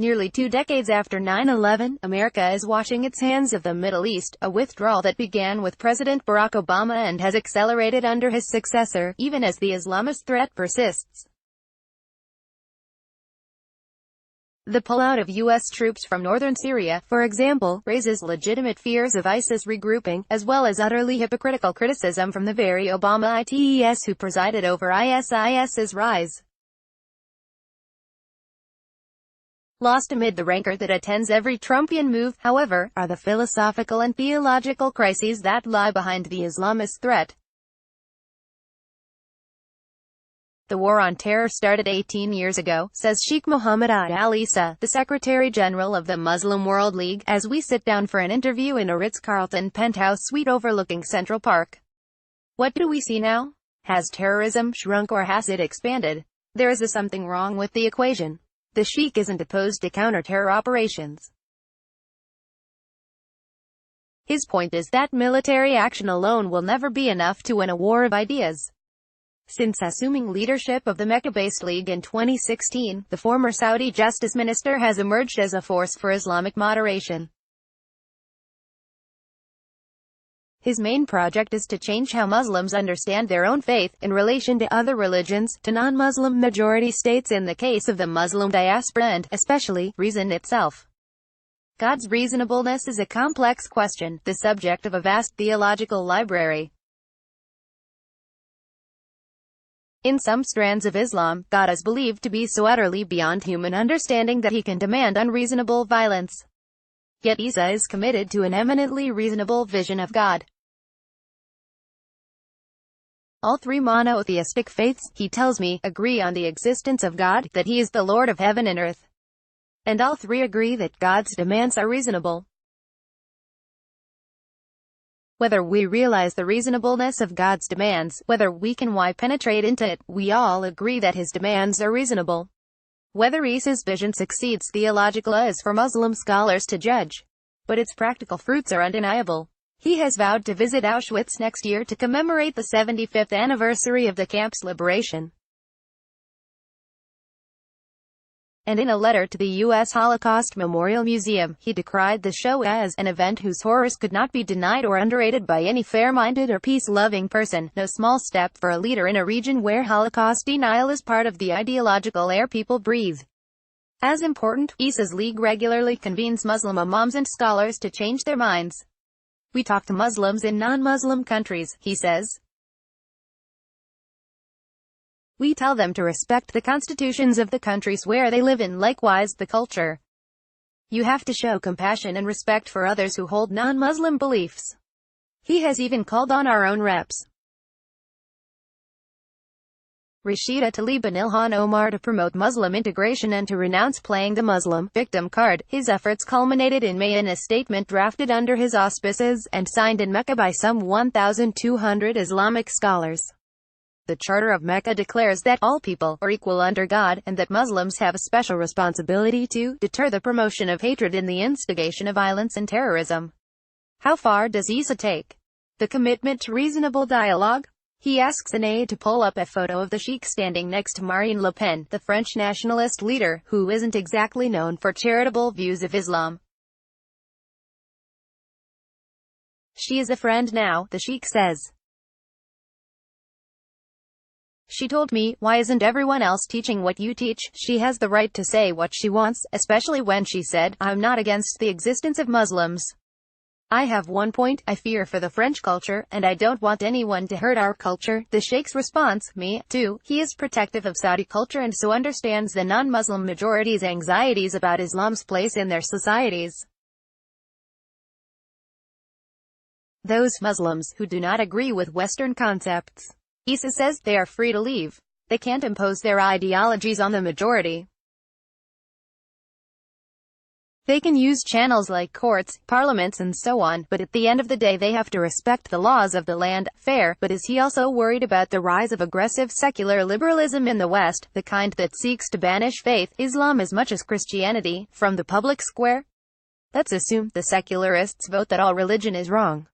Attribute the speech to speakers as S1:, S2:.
S1: Nearly 2 decades after 9/11, America is washing its hands of the Middle East, a withdrawal that began with President Barack Obama and has accelerated under his successor, even as the Islamist threat persists. The pullout of U.S. troops from northern Syria, for example, raises legitimate fears of ISIS regrouping, as well as utterly hypocritical criticism from the very Obama ITES who presided over ISIS's rise. Lost amid the rancor that attends every Trumpian move, however, are the philosophical and theological crises that lie behind the Islamist threat. The war on terror started 18 years ago, says Sheikh Mohammed Al Isa, the Secretary-General of the Muslim World League, as we sit down for an interview in a Ritz-Carlton penthouse suite overlooking Central Park. What do we see now? Has terrorism shrunk or has it expanded? There is something wrong with the equation. The Sheikh isn't opposed to counter-terror operations. His point is that military action alone will never be enough to win a war of ideas. Since assuming leadership of the Mecca-based League in 2016, the former Saudi Justice Minister has emerged as a force for Islamic moderation. His main project is to change how Muslims understand their own faith, in relation to other religions, to non-Muslim majority states in the case of the Muslim diaspora and, especially, reason itself. God's reasonableness is a complex question, the subject of a vast theological library. In some strands of Islam, God is believed to be so utterly beyond human understanding that he can demand unreasonable violence. Yet Isa is committed to an eminently reasonable vision of God. All three monotheistic faiths, he tells me, agree on the existence of God, that he is the Lord of heaven and earth. And all three agree that God's demands are reasonable. Whether we realize the reasonableness of God's demands, whether we can penetrate into it, we all agree that his demands are reasonable. Whether Isa's vision succeeds theological is for Muslim scholars to judge. But its practical fruits are undeniable. He has vowed to visit Auschwitz next year to commemorate the 75th anniversary of the camp's liberation. And in a letter to the U.S. Holocaust Memorial Museum, he decried the show as an event whose horrors could not be denied or underrated by any fair-minded or peace-loving person. No small step for a leader in a region where Holocaust denial is part of the ideological air people breathe. As important, Isa's League regularly convenes Muslim imams and scholars to change their minds. We talk to Muslims in non-Muslim countries, he says. We tell them to respect the constitutions of the countries where they live in, likewise the culture. You have to show compassion and respect for others who hold non-Muslim beliefs. He has even called on our own reps, Rashida Tlaib and Ilhan Omar, to promote Muslim integration and to renounce playing the Muslim victim card. His efforts culminated in May in a statement drafted under his auspices, and signed in Mecca by some 1,200 Islamic scholars. The Charter of Mecca declares that all people are equal under God, and that Muslims have a special responsibility to deter the promotion of hatred and the instigation of violence and terrorism. How far does Isa take the commitment to reasonable dialogue? He asks an aide to pull up a photo of the Sheikh standing next to Marine Le Pen, the French nationalist leader, who isn't exactly known for charitable views of Islam. She is a friend now, the Sheikh says. She told me, why isn't everyone else teaching what you teach? She has the right to say what she wants, especially when she said, I'm not against the existence of Muslims. I have one point, I fear for the French culture, and I don't want anyone to hurt our culture. The Sheikh's response, me, too. He is protective of Saudi culture and so understands the non-Muslim majority's anxieties about Islam's place in their societies. Those Muslims who do not agree with Western concepts, Isa says, they are free to leave. They can't impose their ideologies on the majority. They can use channels like courts, parliaments and so on, but at the end of the day they have to respect the laws of the land. Fair, but is he also worried about the rise of aggressive secular liberalism in the West, the kind that seeks to banish faith, Islam as much as Christianity, from the public square? Let's assume the secularists vote that all religion is wrong.